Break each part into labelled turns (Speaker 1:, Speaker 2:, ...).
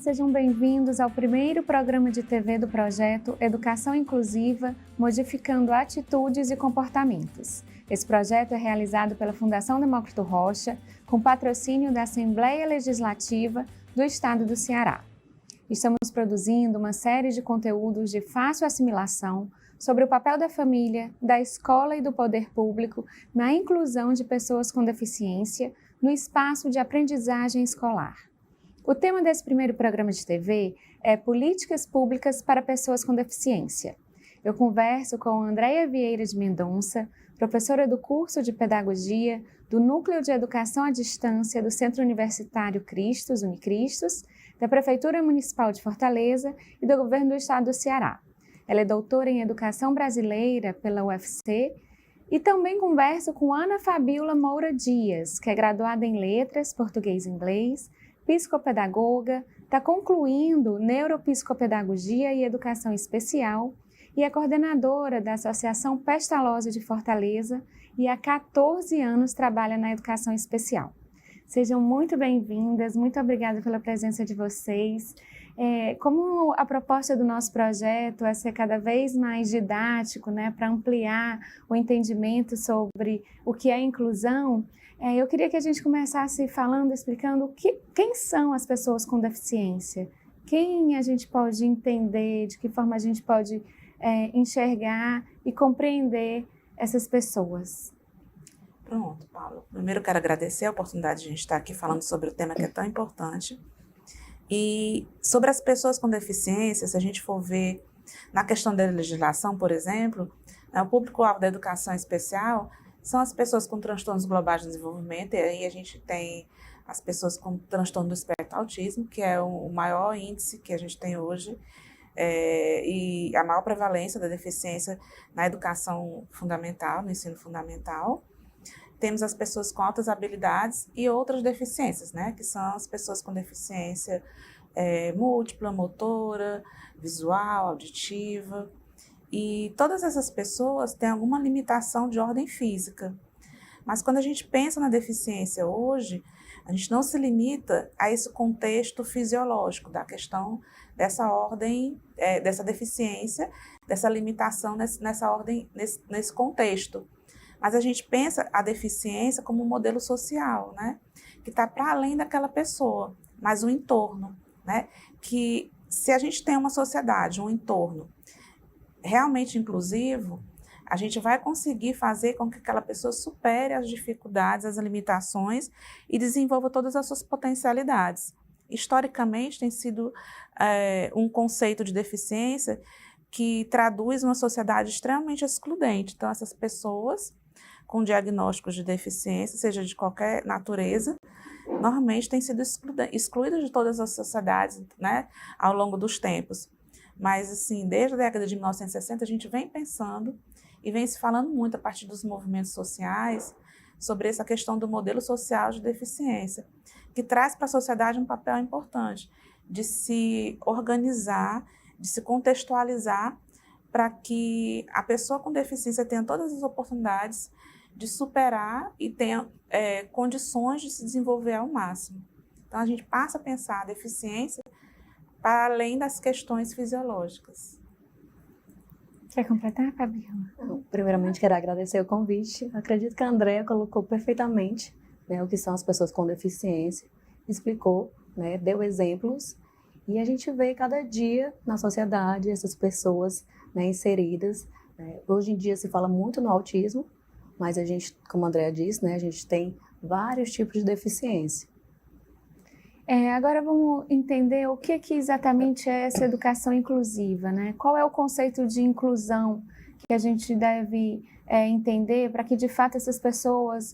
Speaker 1: sejam bem-vindos ao primeiro programa de TV do projeto Educação Inclusiva, Modificando Atitudes e Comportamentos. Esse projeto é realizado pela Fundação Demócrito Rocha, com patrocínio da Assembleia Legislativa do Estado do Ceará. Estamos produzindo uma série de conteúdos de fácil assimilação sobre o papel da família, da escola e do poder público na inclusão de pessoas com deficiência no espaço de aprendizagem escolar. O tema desse primeiro programa de TV é Políticas Públicas para Pessoas com Deficiência. Eu converso com Andréia Vieira de Mendonça, professora do curso de Pedagogia do Núcleo de Educação à Distância do Centro Universitário Cristos, Unicristos, da Prefeitura Municipal de Fortaleza e do Governo do Estado do Ceará. Ela é doutora em Educação Brasileira pela UFC e também converso com Ana Fabíola Moura Dias, que é graduada em Letras, Português e Inglês, psicopedagoga, está concluindo Neuropsicopedagogia e Educação Especial e é coordenadora da Associação Pestalozzi de Fortaleza e há 14 anos trabalha na Educação Especial. Sejam muito bem-vindas, muito obrigada pela presença de vocês. Como a proposta do nosso projeto é ser cada vez mais didático, né, para ampliar o entendimento sobre o que é inclusão, eu queria que a gente começasse falando, explicando quem são as pessoas com deficiência, quem a gente pode entender, de que forma a gente pode enxergar e compreender essas pessoas.
Speaker 2: Pronto, Paulo. Primeiro eu quero agradecer a oportunidade de a gente estar aqui falando sobre o tema que é tão importante. E sobre as pessoas com deficiência, se a gente for ver na questão da legislação, por exemplo, o público-alvo da educação especial são as pessoas com transtornos globais de desenvolvimento, e aí a gente tem as pessoas com transtorno do espectro autismo, que é o maior índice que a gente tem hoje, e a maior prevalência da deficiência na educação fundamental, no ensino fundamental. Temos as pessoas com altas habilidades e outras deficiências, né, que são as pessoas com deficiência múltipla, motora, visual, auditiva. E todas essas pessoas têm alguma limitação de ordem física. Mas quando a gente pensa na deficiência hoje, a gente não se limita a esse contexto fisiológico da questão dessa ordem, dessa deficiência, dessa limitação nessa ordem, nesse contexto. Mas a gente pensa a deficiência como um modelo social, né? Que está para além daquela pessoa, mas o entorno, né? Que se a gente tem uma sociedade, um entorno realmente inclusivo, a gente vai conseguir fazer com que aquela pessoa supere as dificuldades, as limitações e desenvolva todas as suas potencialidades. Historicamente, tem sido um conceito de deficiência que traduz uma sociedade extremamente excludente. Então, essas pessoas com diagnósticos de deficiência, seja de qualquer natureza, normalmente têm sido excluídas de todas as sociedades, né, ao longo dos tempos. Mas, assim, desde a década de 1960, a gente vem pensando e vem se falando muito a partir dos movimentos sociais sobre essa questão do modelo social de deficiência, que traz para a sociedade um papel importante de se organizar, de se contextualizar para que a pessoa com deficiência tenha todas as oportunidades de superar e tenha condições de se desenvolver ao máximo. Então, a gente passa a pensar a deficiência para além das questões fisiológicas.
Speaker 1: Quer completar, Fabíola?
Speaker 3: Primeiramente, quero agradecer o convite. Acredito que a Andréia colocou perfeitamente, né, o que são as pessoas com deficiência, explicou, né, deu exemplos, e a gente vê cada dia na sociedade essas pessoas, né, inseridas. Hoje em dia se fala muito no autismo, mas a gente, como a Andréia disse, né, a gente tem vários tipos de deficiência.
Speaker 1: Agora vamos entender o que exatamente é essa educação inclusiva, né? Qual é o conceito de inclusão que a gente deve entender para que, de fato, essas pessoas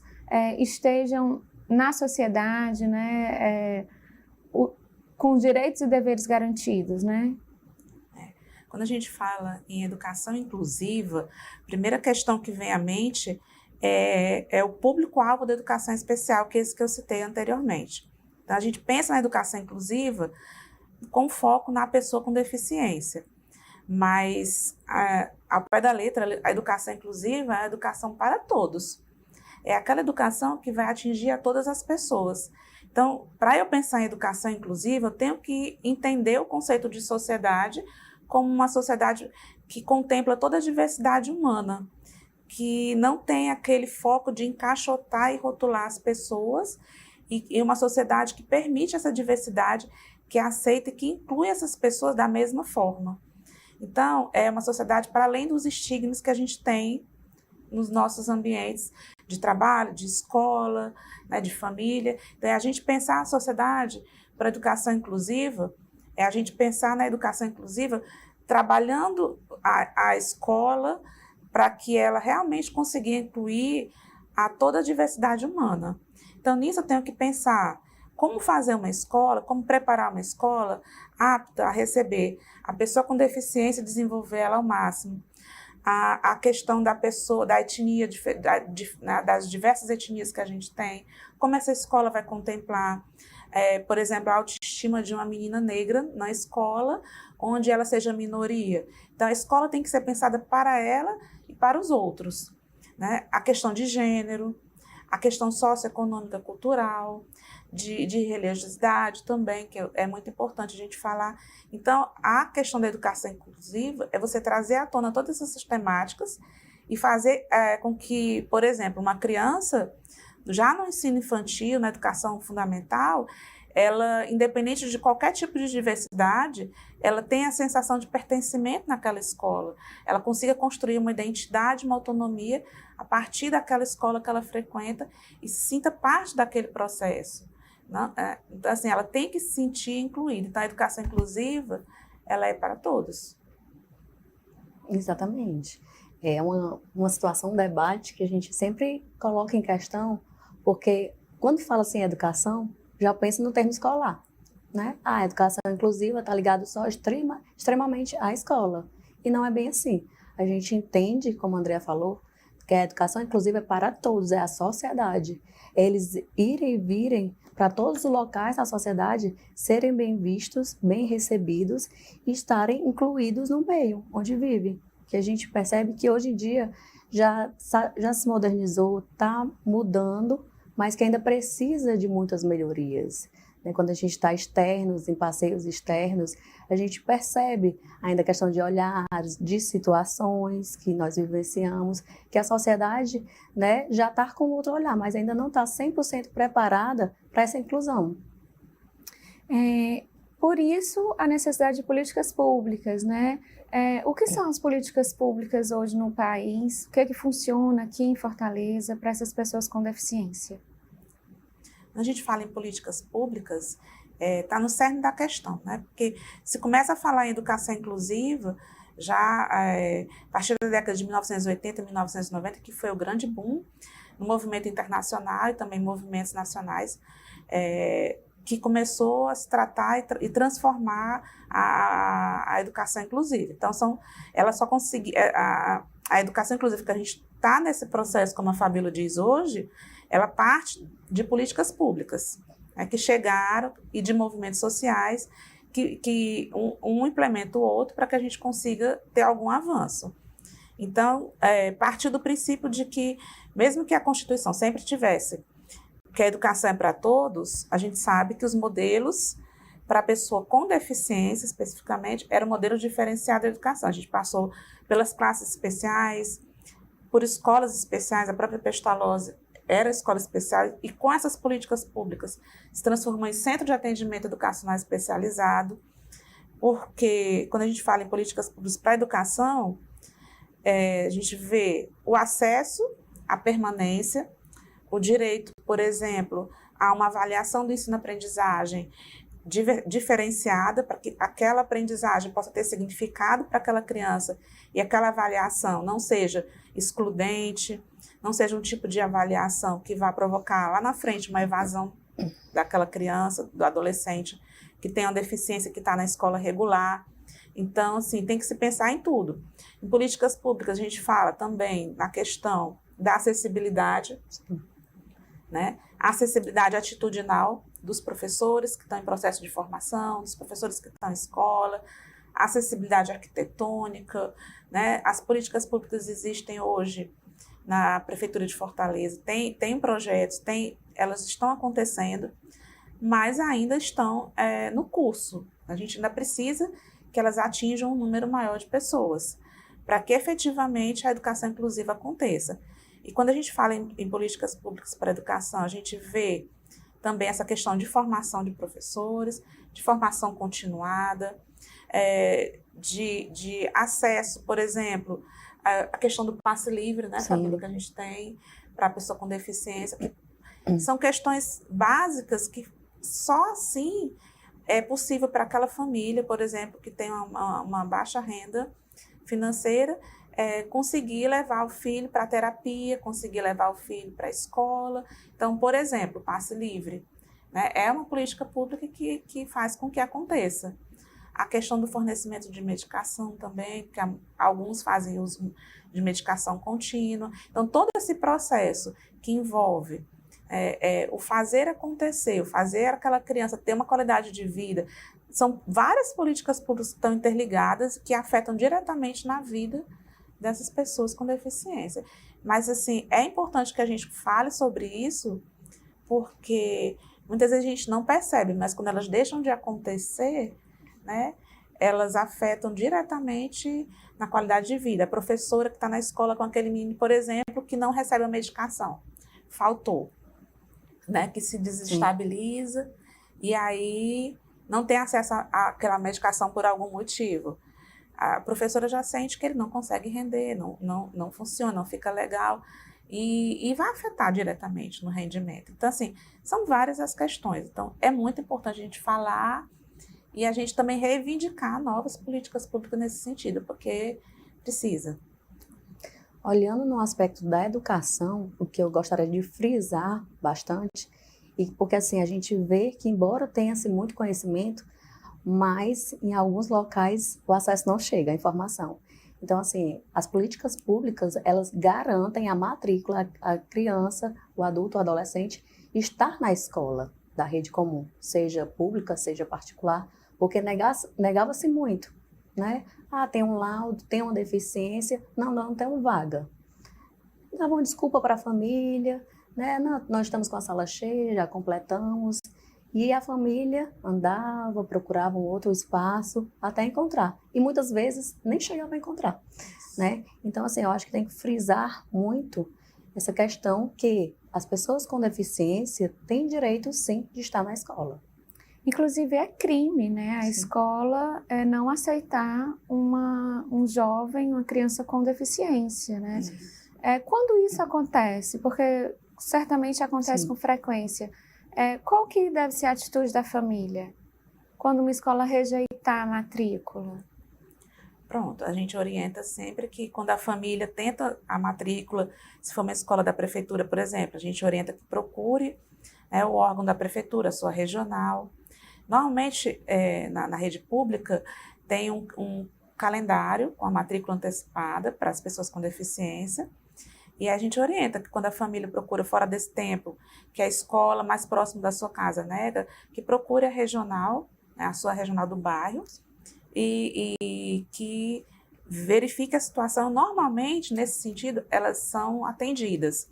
Speaker 1: estejam na sociedade, né, com direitos e deveres garantidos, né?
Speaker 2: Quando a gente fala em educação inclusiva, a primeira questão que vem à mente é o público-alvo da educação especial, que é esse que eu citei anteriormente. Então, a gente pensa na educação inclusiva com foco na pessoa com deficiência. Mas, ao pé da letra, a educação inclusiva é a educação para todos. É aquela educação que vai atingir a todas as pessoas, Então, para eu pensar em educação inclusiva, eu tenho que entender o conceito de sociedade como uma sociedade que contempla toda a diversidade humana, que não tem aquele foco de encaixotar e rotular as pessoas, e uma sociedade que permite essa diversidade, que aceita e que inclui essas pessoas da mesma forma. Então, é uma sociedade para além dos estigmas que a gente tem nos nossos ambientes de trabalho, de escola, né, de família. Então, a gente pensar a sociedade para a educação inclusiva, é a gente pensar na educação inclusiva trabalhando a escola para que ela realmente consiga incluir a toda a diversidade humana. Então, nisso eu tenho que pensar como fazer uma escola, como preparar uma escola apta a receber a pessoa com deficiência e desenvolver ela ao máximo. A questão da pessoa, da etnia, das diversas etnias que a gente tem, como essa escola vai contemplar, por exemplo, a autoestima de uma menina negra na escola, onde ela seja minoria. Então, a escola tem que ser pensada para ela e para os outros, né? A questão de gênero, a questão socioeconômica, cultural, de religiosidade também, que é muito importante a gente falar. Então, a questão da educação inclusiva é você trazer à tona todas essas temáticas e fazer com que, por exemplo, uma criança, já no ensino infantil, na educação fundamental, ela, independente de qualquer tipo de diversidade, ela tenha a sensação de pertencimento naquela escola. Ela consiga construir uma identidade, uma autonomia a partir daquela escola que ela frequenta e se sinta parte daquele processo. Não? Então, assim, ela tem que se sentir incluída. Então, a educação inclusiva, ela é para todos.
Speaker 3: Exatamente. É uma situação, um debate que a gente sempre coloca em questão, porque quando fala assim educação, já pensa no termo escolar, né? A educação inclusiva está ligada só extremamente à escola. E não é bem assim. A gente entende, como a Andrea falou, que a educação inclusiva é para todos, é a sociedade. Eles irem e virem para todos os locais da sociedade, serem bem vistos, bem recebidos e estarem incluídos no meio onde vivem. Que a gente percebe que hoje em dia já se modernizou, está mudando, mas que ainda precisa de muitas melhorias. Quando a gente está externos, em passeios externos, a gente percebe ainda a questão de olhares, de situações que nós vivenciamos, que a sociedade, né, já está com outro olhar, mas ainda não está 100% preparada para essa inclusão.
Speaker 1: Por isso, a necessidade de políticas públicas, né? O que são as políticas públicas hoje no país? O que é que funciona aqui em Fortaleza para essas pessoas com deficiência?
Speaker 2: Quando a gente fala em políticas públicas, está no cerne da questão, né? Porque se começa a falar em educação inclusiva, já a partir da década de 1980 e 1990, que foi o grande boom no movimento internacional e também movimentos nacionais, que começou a se tratar e transformar a educação inclusiva. Então, ela só conseguiu, a educação inclusiva que a gente está nesse processo, como a Fabíola diz hoje, ela parte de políticas públicas, que chegaram, e de movimentos sociais, que um implementa o outro para que a gente consiga ter algum avanço. Então, partir do princípio de que, mesmo que a Constituição sempre tivesse que a educação é para todos, a gente sabe que os modelos para a pessoa com deficiência, especificamente, era um modelo diferenciado de educação. A gente passou pelas classes especiais, por escolas especiais, a própria Pestalozzi era escola especial, e com essas políticas públicas se transformou em centro de atendimento educacional especializado, porque quando a gente fala em políticas públicas para a educação, a gente vê o acesso à permanência, o direito, por exemplo, a uma avaliação do ensino-aprendizagem diferenciada, para que aquela aprendizagem possa ter significado para aquela criança e aquela avaliação não seja excludente, não seja um tipo de avaliação que vá provocar lá na frente uma evasão daquela criança, do adolescente que tem uma deficiência, que está na escola regular. Então, assim, tem que se pensar em tudo. Em políticas públicas, a gente fala também na questão da acessibilidade, né? A acessibilidade atitudinal dos professores que estão em processo de formação, dos professores que estão em escola, a acessibilidade arquitetônica, né? As políticas públicas existem hoje na Prefeitura de Fortaleza, tem projetos, elas estão acontecendo. mas ainda estão no curso. A gente ainda precisa que elas atinjam um número maior de pessoas, para que efetivamente a educação inclusiva aconteça. E quando a gente fala em políticas públicas para a educação, a gente vê também essa questão de formação de professores, de formação continuada, de acesso, por exemplo, a questão do passe livre, né, que a gente tem para a pessoa com deficiência, que são questões básicas que só assim é possível para aquela família, por exemplo, que tem uma baixa renda financeira, conseguir levar o filho para a terapia, conseguir levar o filho para a escola. Então, por exemplo, passe livre, né, é uma política pública que faz com que aconteça. A questão do fornecimento de medicação também, porque alguns fazem uso de medicação contínua. Então, todo esse processo que envolve o fazer acontecer, o fazer aquela criança ter uma qualidade de vida, são várias políticas públicas que estão interligadas, que afetam diretamente na vida dessas pessoas com deficiência. Mas, assim, é importante que a gente fale sobre isso, porque muitas vezes a gente não percebe, mas quando elas deixam de acontecer, né, elas afetam diretamente na qualidade de vida. A professora que está na escola com aquele menino, por exemplo, que não recebe a medicação, faltou, né, que se desestabiliza e aí não tem acesso àquela medicação por algum motivo. A professora já sente que ele não consegue render, não funciona, não fica legal e vai afetar diretamente no rendimento. Então, assim, são várias as questões. Então, é muito importante a gente falar e a gente também reivindicar novas políticas públicas nesse sentido, porque precisa.
Speaker 3: Olhando no aspecto da educação, o que eu gostaria de frisar bastante, e porque assim a gente vê que embora tenha-se muito conhecimento, mas em alguns locais o acesso não chega à informação. Então, assim, as políticas públicas, elas garantem a matrícula, a criança, o adulto, o adolescente, estar na escola da rede comum, seja pública, seja particular, porque negava-se muito, né? Ah, tem um laudo, tem uma deficiência, não tem vaga. Dava uma desculpa para a família, né? Não, nós estamos com a sala cheia, já completamos. E a família andava, procurava um outro espaço até encontrar. E muitas vezes nem chegava a encontrar, né? Então, assim, eu acho que tem que frisar muito essa questão que as pessoas com deficiência têm direito, sim, de estar na escola.
Speaker 1: Inclusive é crime, né? A escola não aceitar um jovem, uma criança com deficiência, né? Quando isso acontece, porque certamente acontece com frequência, qual que deve ser a atitude da família quando uma escola rejeitar a matrícula?
Speaker 2: Pronto, a gente orienta sempre que quando a família tenta a matrícula, se for uma escola da prefeitura, por exemplo, a gente orienta que procure o órgão da prefeitura, a sua regional. Normalmente, na rede pública, tem um calendário com a matrícula antecipada para as pessoas com deficiência. E a gente orienta que quando a família procura fora desse tempo, que a escola mais próxima da sua casa nega, que procure a regional, né, a sua regional do bairro, e que verifique a situação. Normalmente, nesse sentido, elas são atendidas.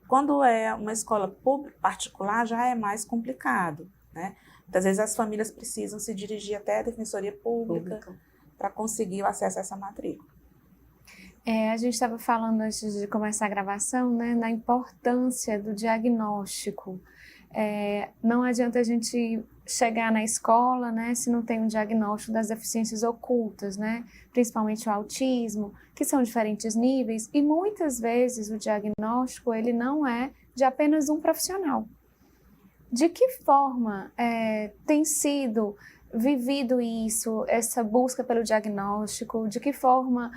Speaker 2: Quando é uma escola pública, particular, já é mais complicado, né? Muitas vezes as famílias precisam se dirigir até a Defensoria Pública para conseguir o acesso a essa matrícula.
Speaker 1: A gente estava falando antes de começar a gravação, né, na importância do diagnóstico. Não adianta a gente chegar na escola, né, se não tem um diagnóstico das deficiências ocultas, né, principalmente o autismo, que são diferentes níveis, e muitas vezes o diagnóstico ele não é de apenas um profissional. De que forma tem sido vivido isso, essa busca pelo diagnóstico? De que forma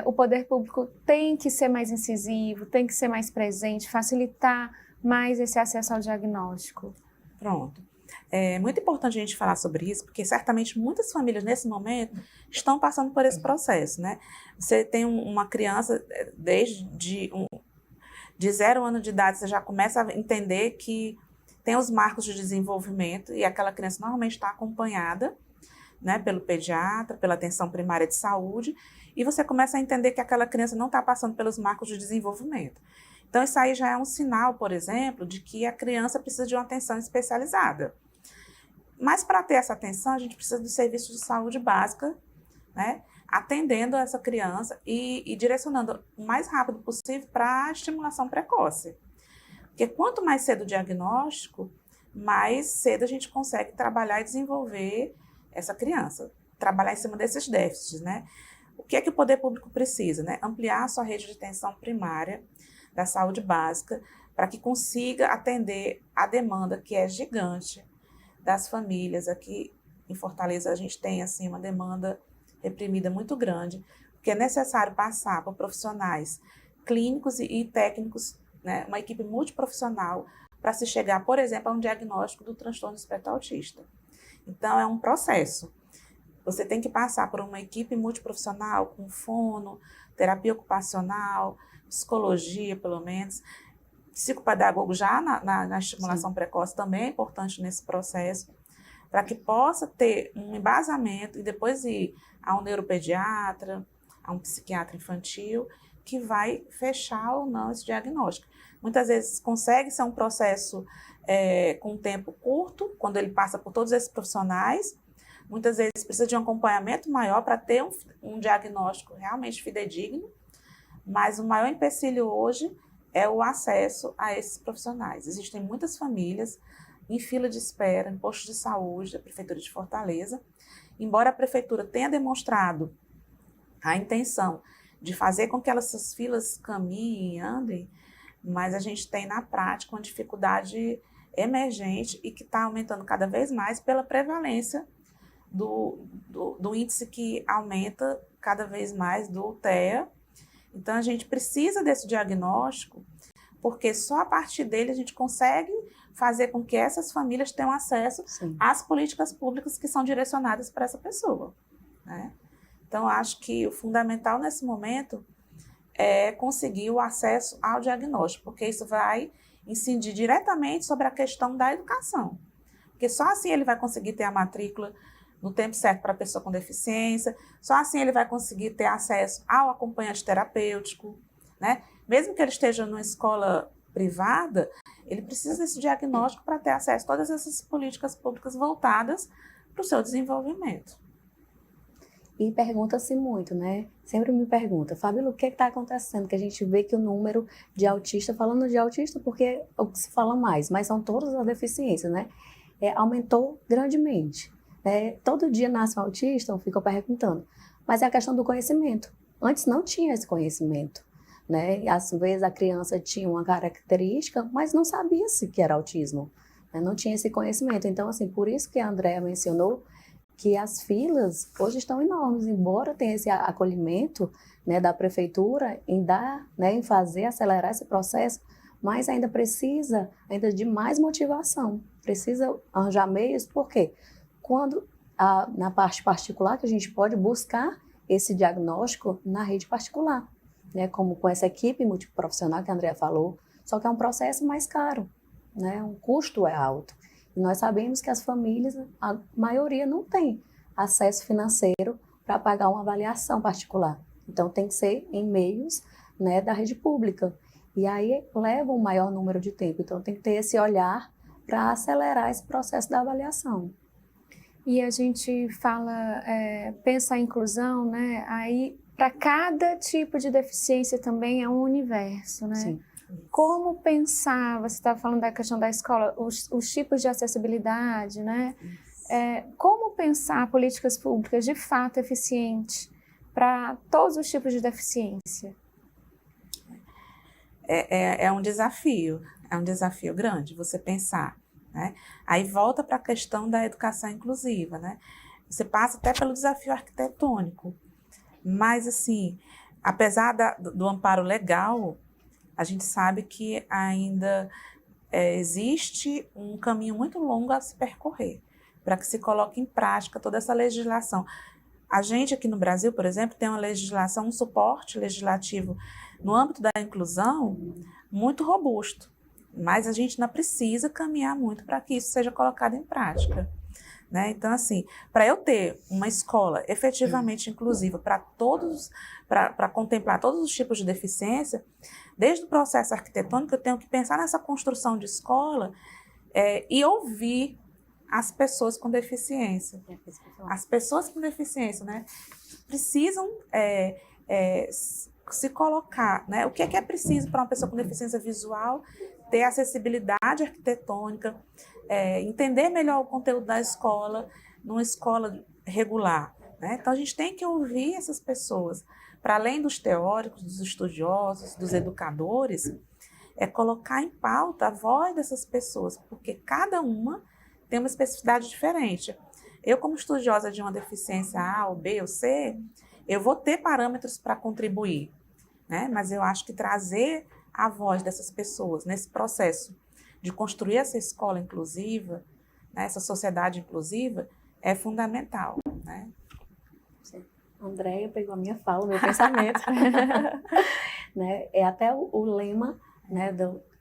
Speaker 1: o poder público tem que ser mais incisivo, tem que ser mais presente, facilitar mais esse acesso ao diagnóstico?
Speaker 2: Pronto. É muito importante a gente falar sobre isso, porque certamente muitas famílias nesse momento estão passando por esse processo, né? Você tem uma criança de 0 ano de idade, você já começa a entender que tem os marcos de desenvolvimento e aquela criança normalmente está acompanhada, né, pelo pediatra, pela atenção primária de saúde, e você começa a entender que aquela criança não está passando pelos marcos de desenvolvimento. Então, isso aí já é um sinal, por exemplo, de que a criança precisa de uma atenção especializada. Mas para ter essa atenção, a gente precisa do serviço de saúde básica, né? Atendendo essa criança e direcionando o mais rápido possível para a estimulação precoce. Porque quanto mais cedo o diagnóstico, mais cedo a gente consegue trabalhar e desenvolver essa criança, trabalhar em cima desses déficits, né? O que é que o poder público precisa, né? Ampliar a sua rede de atenção primária da saúde básica para que consiga atender a demanda que é gigante das famílias. Aqui em Fortaleza a gente tem assim uma demanda reprimida muito grande, porque é necessário passar por profissionais clínicos e técnicos, né? Uma equipe multiprofissional para se chegar, por exemplo, a um diagnóstico do transtorno do espectro autista. Então, é um processo. Você tem que passar por uma equipe multiprofissional, com fono, terapia ocupacional, psicologia, pelo menos. Psicopedagogo já na estimulação
Speaker 3: Sim.
Speaker 2: precoce também é importante nesse processo, para que possa ter um embasamento e depois ir a um neuropediatra, a um psiquiatra infantil, que vai fechar ou não esse diagnóstico. Muitas vezes consegue ser um processo com um tempo curto, quando ele passa por todos esses profissionais. Muitas vezes precisa de um acompanhamento maior para ter um diagnóstico realmente fidedigno, mas o maior empecilho hoje é o acesso a esses profissionais. Existem muitas famílias em fila de espera, em postos de saúde da Prefeitura de Fortaleza. Embora a Prefeitura tenha demonstrado a intenção de fazer com que essas filas caminhem e andem, mas a gente tem na prática uma dificuldade emergente e que está aumentando cada vez mais pela prevalência do índice que aumenta cada vez mais do TEA. Então, a gente precisa desse diagnóstico, porque só a partir dele a gente consegue fazer com que essas famílias tenham acesso
Speaker 3: Sim.
Speaker 2: às políticas públicas que são direcionadas para essa pessoa, né? Então, acho que o fundamental nesse momento é conseguir o acesso ao diagnóstico, porque isso vai incidir diretamente sobre a questão da educação. Porque só assim ele vai conseguir ter a matrícula no tempo certo para a pessoa com deficiência, só assim ele vai conseguir ter acesso ao acompanhante terapêutico, né? Mesmo que ele esteja numa escola privada, ele precisa desse diagnóstico para ter acesso a todas essas políticas públicas voltadas para o seu desenvolvimento.
Speaker 3: E pergunta-se muito, né? Sempre me pergunta, Fabíola, o que está acontecendo? Que a gente vê que o número de autista, falando de autista porque é o que se fala mais, mas são todas as deficiências, né? Aumentou grandemente. Todo dia nasce um autista, eu fico perguntando. Mas é a questão do conhecimento. Antes não tinha esse conhecimento, né? Às vezes a criança tinha uma característica, mas não sabia-se que era autismo, né? Não tinha esse conhecimento. Então, assim, por isso que a Andréa mencionou que as filas hoje estão enormes, embora tenha esse acolhimento, né, da prefeitura em dar, né, em fazer acelerar esse processo, mas ainda precisa de mais motivação, precisa arranjar meios, porque quando na parte particular que a gente pode buscar esse diagnóstico na rede particular, né, como com essa equipe multiprofissional que a Andréa falou, só que é um processo mais caro, né, o custo é alto. E nós sabemos que as famílias, a maioria não tem acesso financeiro para pagar uma avaliação particular. Então, tem que ser em meios, né, da rede pública. E aí leva um maior número de tempo. Então, tem que ter esse olhar para acelerar esse processo da avaliação.
Speaker 1: E a gente fala, pensa a inclusão, né? Aí, para cada tipo de deficiência também é um universo, né?
Speaker 3: Sim.
Speaker 1: Como pensar, você estava falando da questão da escola, os tipos de acessibilidade, né? Como pensar políticas públicas de fato eficientes para todos os tipos de deficiência?
Speaker 2: É um desafio grande você pensar, né? Aí volta para a questão da educação inclusiva, né? Você passa até pelo desafio arquitetônico, mas assim, apesar do amparo legal, a gente sabe que ainda existe um caminho muito longo a se percorrer para que se coloque em prática toda essa legislação. A gente aqui no Brasil, por exemplo, tem uma legislação, um suporte legislativo no âmbito da inclusão muito robusto, mas a gente ainda precisa caminhar muito para que isso seja colocado em prática, né? Então, assim, para eu ter uma escola efetivamente inclusiva para contemplar todos os tipos de deficiência, desde o processo arquitetônico, eu tenho que pensar nessa construção de escola e ouvir as pessoas com deficiência. As pessoas com deficiência, né, precisam se colocar, né? O que é preciso para uma pessoa com deficiência visual ter acessibilidade arquitetônica, entender melhor o conteúdo da escola, numa escola regular, né? Então, a gente tem que ouvir essas pessoas, para além dos teóricos, dos estudiosos, dos educadores, colocar em pauta a voz dessas pessoas, porque cada uma tem uma especificidade diferente. Eu, como estudiosa de uma deficiência A, ou B, ou C, eu vou ter parâmetros para contribuir, né? Mas eu acho que trazer a voz dessas pessoas nesse processo de construir essa escola inclusiva, né, essa sociedade inclusiva, é fundamental, né?
Speaker 3: Andréia pegou a minha fala, o meu pensamento. Né? É até o lema, né,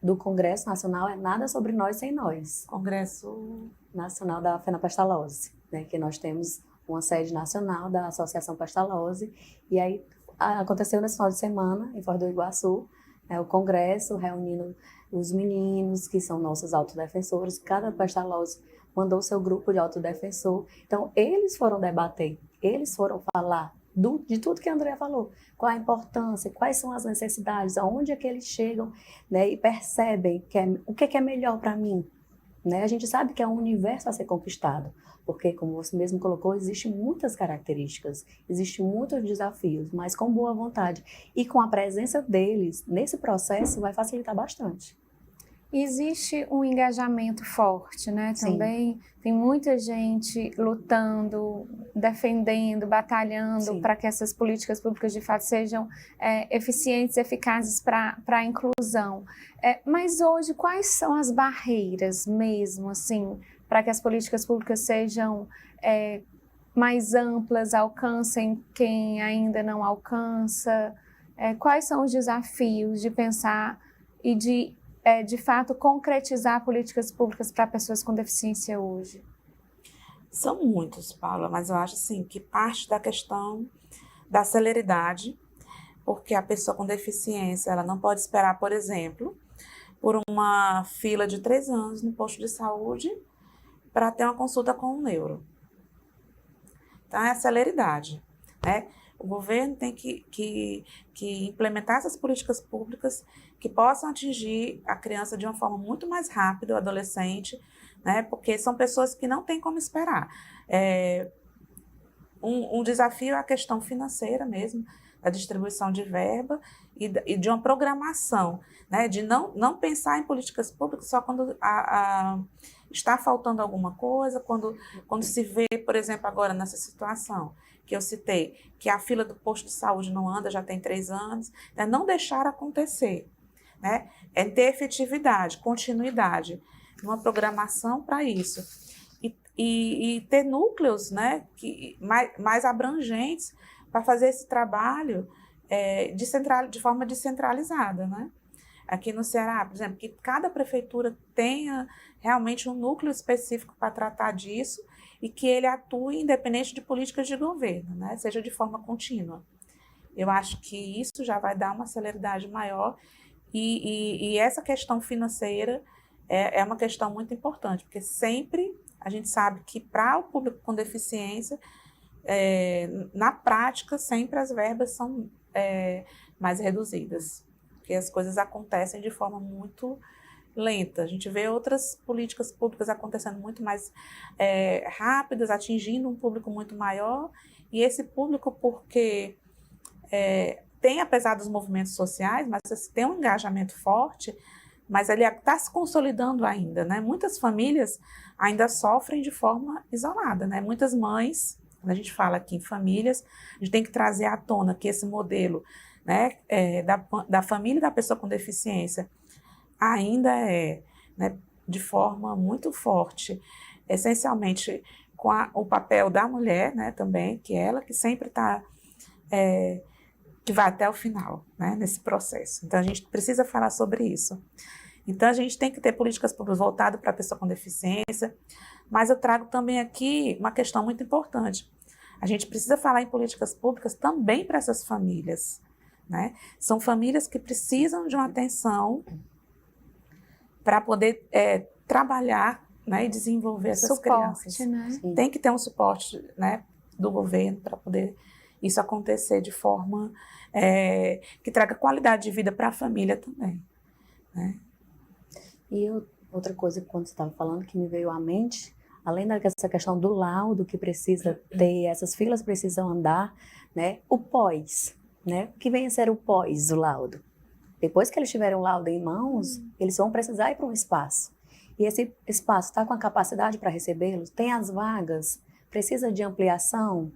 Speaker 3: do Congresso Nacional, é nada sobre nós sem nós.
Speaker 2: Congresso
Speaker 3: Nacional da Fenopestalose, né, que nós temos uma sede nacional da Associação Pestalose, e aí aconteceu nesse final de semana, em Foz do Iguaçu, o congresso reunindo os meninos, que são nossos autodefensores, cada pestalose mandou seu grupo de autodefensor, então eles foram debater, eles foram falar de tudo que a Andréia falou, qual a importância, quais são as necessidades, aonde é que eles chegam, né, e percebem o que é melhor para mim. Né? A gente sabe que é um universo a ser conquistado, porque, como você mesmo colocou, existem muitas características, existem muitos desafios, mas com boa vontade e com a presença deles nesse processo vai facilitar bastante.
Speaker 1: Existe um engajamento forte, né?
Speaker 3: Sim.
Speaker 1: Também tem muita gente lutando, defendendo, batalhando para que essas políticas públicas de fato sejam eficientes, eficazes para a inclusão. Mas hoje, quais são as barreiras mesmo, assim, para que as políticas públicas sejam mais amplas, alcancem quem ainda não alcança? Quais são os desafios de pensar e de fato, concretizar políticas públicas para pessoas com deficiência hoje?
Speaker 2: São muitos, Paula, mas eu acho assim, que parte da questão da celeridade, porque a pessoa com deficiência ela não pode esperar, por exemplo, por uma fila de 3 anos no posto de saúde para ter uma consulta com um neuro. Então, é a celeridade, né? O governo tem que implementar essas políticas públicas que possam atingir a criança de uma forma muito mais rápida, o adolescente, né? Porque são pessoas que não têm como esperar. Um desafio é a questão financeira mesmo, da distribuição de verba e de uma programação, né? De não pensar em políticas públicas só quando está faltando alguma coisa, quando se vê, por exemplo, agora nessa situação que eu citei, que a fila do posto de saúde não anda, já tem 3 anos, né? Não deixar acontecer, né? É ter efetividade, continuidade, uma programação para isso. E ter núcleos, né, mais abrangentes para fazer esse trabalho de forma descentralizada, né? Aqui no Ceará, por exemplo, que cada prefeitura tenha realmente um núcleo específico para tratar disso e que ele atue independente de políticas de governo, né? Seja de forma contínua. Eu acho que isso já vai dar uma celeridade maior e essa questão financeira é uma questão muito importante, porque sempre a gente sabe que para o público com deficiência, na prática, sempre as verbas são mais reduzidas, porque as coisas acontecem de forma muito lenta. A gente vê outras políticas públicas acontecendo muito mais rápidas, atingindo um público muito maior, e esse público, porque tem, apesar dos movimentos sociais, mas tem um engajamento forte, mas ele está se consolidando ainda, né? Muitas famílias ainda sofrem de forma isolada, né? Muitas mães, quando a gente fala aqui em famílias, a gente tem que trazer à tona que esse modelo, né, da família da pessoa com deficiência ainda né, de forma muito forte, essencialmente com o papel da mulher, né, também, que ela que sempre está, que vai até o final, né, nesse processo. Então, a gente precisa falar sobre isso. Então, a gente tem que ter políticas públicas voltadas para a pessoa com deficiência, mas eu trago também aqui uma questão muito importante. A gente precisa falar em políticas públicas também para essas famílias, né? São famílias que precisam de uma atenção para poder trabalhar né, e desenvolver essas
Speaker 1: Suporte,
Speaker 2: crianças.
Speaker 1: né?
Speaker 3: Sim.
Speaker 2: Tem que ter um suporte, né, do governo para poder isso acontecer de forma que traga qualidade de vida para a família também, né?
Speaker 3: E outra coisa que quando você estava falando que me veio à mente, além dessa questão do laudo que precisa ter, essas filas precisam andar, né? O pós, né? O que vem a ser o pós do laudo? Depois que eles tiverem o laudo em mãos, eles vão precisar ir para um espaço. E esse espaço está com a capacidade para recebê-los? Tem as vagas? Precisa de ampliação?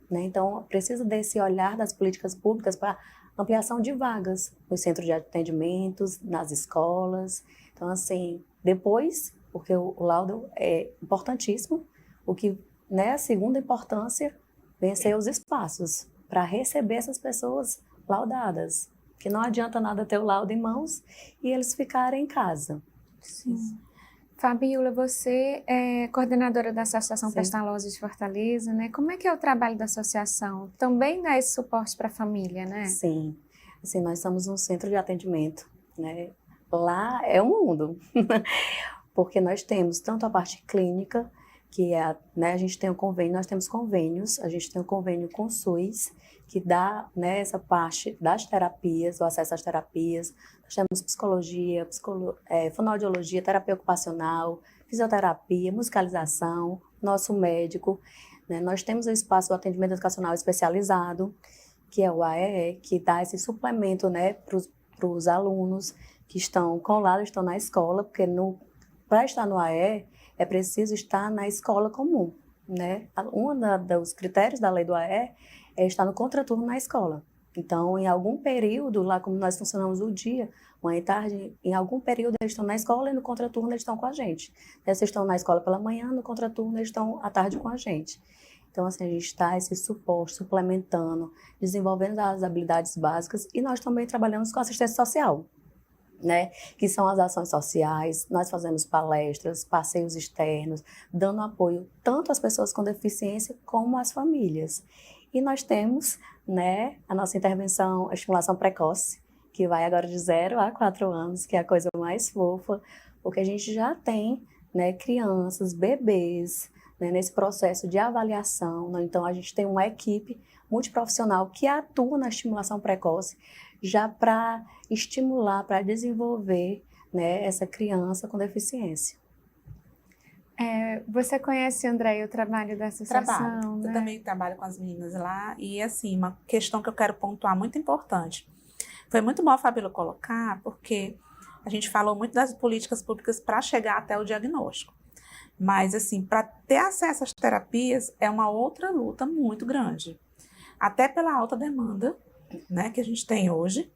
Speaker 3: Né? Então, precisa desse olhar das políticas públicas para ampliação de vagas nos centros de atendimentos, nas escolas. Então, assim, depois, porque o laudo é importantíssimo, o que, né, a segunda importância vem a ser os espaços para receber essas pessoas laudadas. Que não adianta nada ter o laudo em mãos e eles ficarem em casa.
Speaker 1: Sim. Fabíola, você é coordenadora da Associação
Speaker 3: Sim.
Speaker 1: Pestalozzi de Fortaleza, né? Como é que é o trabalho da associação? Também dá esse suporte para a família, né?
Speaker 3: Sim. Assim, nós somos um centro de atendimento, né? Lá é o mundo, porque nós temos tanto a parte clínica, que é, né, a gente tem um convênio, nós temos convênios, a gente tem um convênio com o SUS, que dá, né, essa parte das terapias, o acesso às terapias. Nós temos psicologia, fonoaudiologia, terapia ocupacional, fisioterapia, musicalização, nosso médico, né? Nós temos o espaço do atendimento educacional especializado, que é o AEE, que dá esse suplemento, né, para os alunos que estão com o laudo, estão na escola, porque para estar no AE é preciso estar na escola comum, né? Dos critérios da lei do AE é estar no contraturno na escola. Então, em algum período, lá como nós funcionamos o dia, manhã e tarde, em algum período eles estão na escola e no contraturno eles estão com a gente. Eles estão na escola pela manhã, no contraturno eles estão à tarde com a gente. Então, assim, a gente está esse suporte, suplementando, desenvolvendo as habilidades básicas e nós também trabalhamos com assistência social, né? Que são as ações sociais. Nós fazemos palestras, passeios externos, dando apoio tanto às pessoas com deficiência como às famílias. E nós temos, né, a nossa intervenção, a estimulação precoce, que vai agora de 0 a 4 anos, que é a coisa mais fofa, porque a gente já tem, né, crianças, bebês, né, nesse processo de avaliação. Né? Então, a gente tem uma equipe multiprofissional que atua na estimulação precoce, já para estimular, para desenvolver, né, essa criança com deficiência.
Speaker 1: Você conhece, André, o trabalho da associação,
Speaker 2: Trabalho.
Speaker 1: né?
Speaker 2: Eu também trabalho com as meninas lá. E, assim, uma questão que eu quero pontuar muito importante. Foi muito bom a Fabíola colocar, porque a gente falou muito das políticas públicas para chegar até o diagnóstico. Mas, assim, para ter acesso às terapias é uma outra luta muito grande. Até pela alta demanda, né, que a gente tem hoje.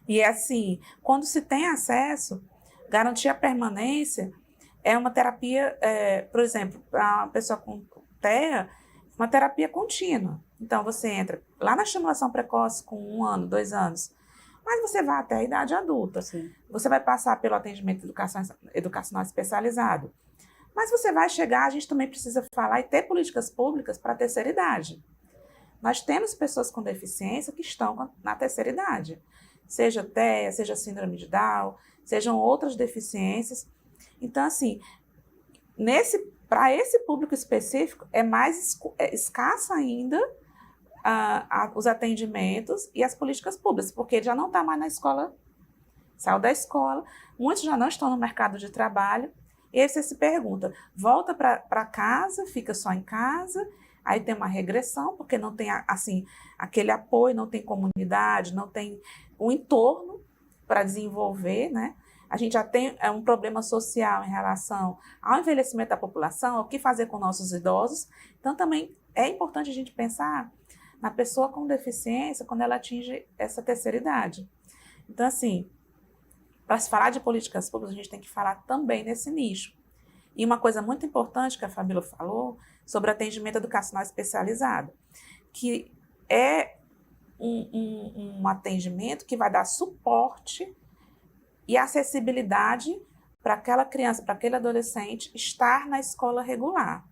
Speaker 2: E, assim, quando se tem acesso, garantir a permanência é uma terapia, por exemplo, para uma pessoa com TEA, uma terapia contínua. Então, você entra lá na estimulação precoce com 1 ano, 2 anos, mas você vai até a idade adulta.
Speaker 3: Sim.
Speaker 2: Você vai passar pelo atendimento educacional especializado. Mas você vai chegar, a gente também precisa falar e ter políticas públicas para a terceira idade. Nós temos pessoas com deficiência que estão na terceira idade, seja TEA, seja síndrome de Down, sejam outras deficiências. Então, assim, para esse público específico, é mais escasso ainda os atendimentos e as políticas públicas, porque ele já não está mais na escola, saiu da escola, muitos já não estão no mercado de trabalho, e aí você se pergunta, volta para casa, fica só em casa, aí tem uma regressão, porque não tem, assim, aquele apoio, não tem comunidade, não tem um entorno para desenvolver, né? A gente já tem um problema social em relação ao envelhecimento da população, o que fazer com nossos idosos. Então, também é importante a gente pensar na pessoa com deficiência quando ela atinge essa terceira idade. Então, assim, para se falar de políticas públicas, a gente tem que falar também nesse nicho. E uma coisa muito importante que a Fabíola falou sobre atendimento educacional especializado, que é um atendimento que vai dar suporte e acessibilidade para aquela criança, para aquele adolescente estar na escola regular.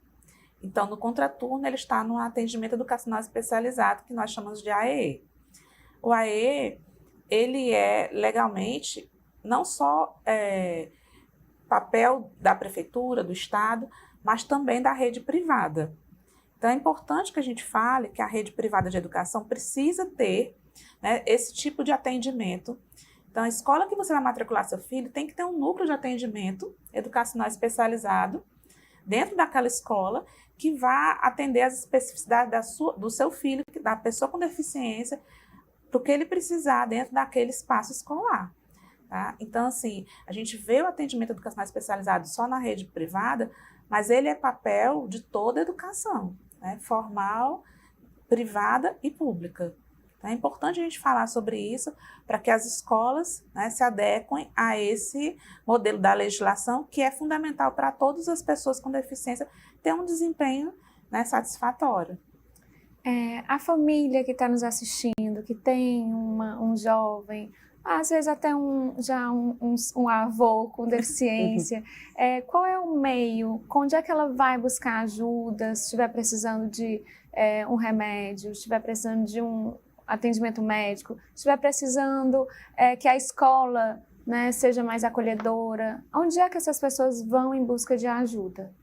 Speaker 2: Então, no contraturno, ele está no atendimento educacional especializado, que nós chamamos de AEE. O AEE, ele é legalmente, não só papel da prefeitura, do Estado, mas também da rede privada. Então, é importante que a gente fale que a rede privada de educação precisa ter, né, esse tipo de atendimento. Então, a escola que você vai matricular seu filho tem que ter um núcleo de atendimento educacional especializado dentro daquela escola que vá atender as especificidades do seu filho, da pessoa com deficiência, para o que ele precisar dentro daquele espaço escolar. Tá? Então, assim, a gente vê o atendimento educacional especializado só na rede privada, mas ele é papel de toda a educação, né? Formal, privada e pública. Então, é importante a gente falar sobre isso para que as escolas, né, se adequem a esse modelo da legislação que é fundamental para todas as pessoas com deficiência ter um desempenho, né, satisfatório.
Speaker 1: A família que está nos assistindo, que tem um jovem, às vezes até um avô com deficiência, qual é o meio, onde é que ela vai buscar ajuda, se estiver precisando de um remédio, se estiver precisando de um atendimento médico, se estiver precisando que a escola, né, seja mais acolhedora, onde é que essas pessoas vão em busca de ajuda?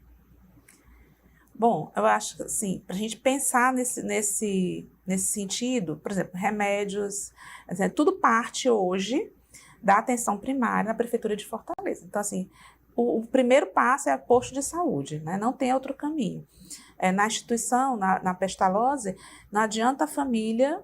Speaker 2: Bom, eu acho que, assim, para a gente pensar nesse sentido, por exemplo, remédios, assim, tudo parte hoje da atenção primária na Prefeitura de Fortaleza. Então, assim, o primeiro passo é o posto de saúde, né? Não tem outro caminho. Na instituição, na Pestalozzi, não adianta a família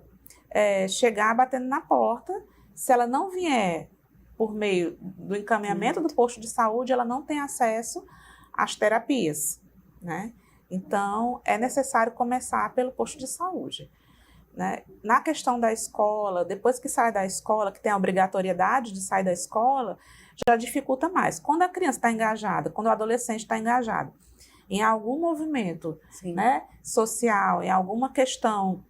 Speaker 2: chegar batendo na porta, se ela não vier por meio do encaminhamento do posto de saúde, ela não tem acesso às terapias, né? Então, é necessário começar pelo posto de saúde, né? Na questão da escola, depois que sai da escola, que tem a obrigatoriedade de sair da escola, já dificulta mais. Quando a criança está engajada, quando o adolescente está engajado em algum movimento, né, social, em alguma questão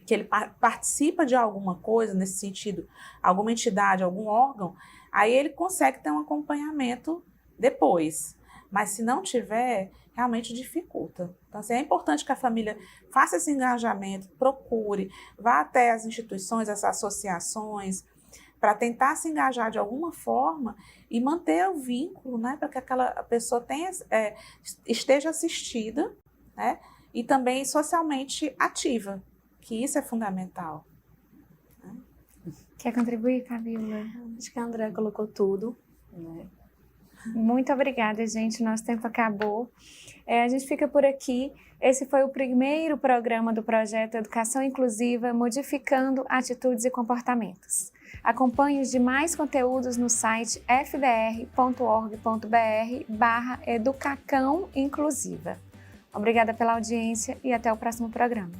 Speaker 2: que ele participa de alguma coisa nesse sentido, alguma entidade, algum órgão, aí ele consegue ter um acompanhamento depois. Mas se não tiver, realmente dificulta. Então, assim, é importante que a família faça esse engajamento, procure, vá até as instituições, as associações, para tentar se engajar de alguma forma e manter o vínculo, né, para que aquela pessoa esteja assistida, né, e também socialmente ativa, que isso é fundamental.
Speaker 1: Quer contribuir, Camila?
Speaker 3: Acho que a Andrea colocou tudo, né?
Speaker 1: Muito obrigada, gente. Nosso tempo acabou. A gente fica por aqui. Esse foi o primeiro programa do projeto Educação Inclusiva, Modificando Atitudes e Comportamentos. Acompanhe os demais conteúdos no site fdr.org.br/educacão inclusiva. Obrigada pela audiência e até o próximo programa.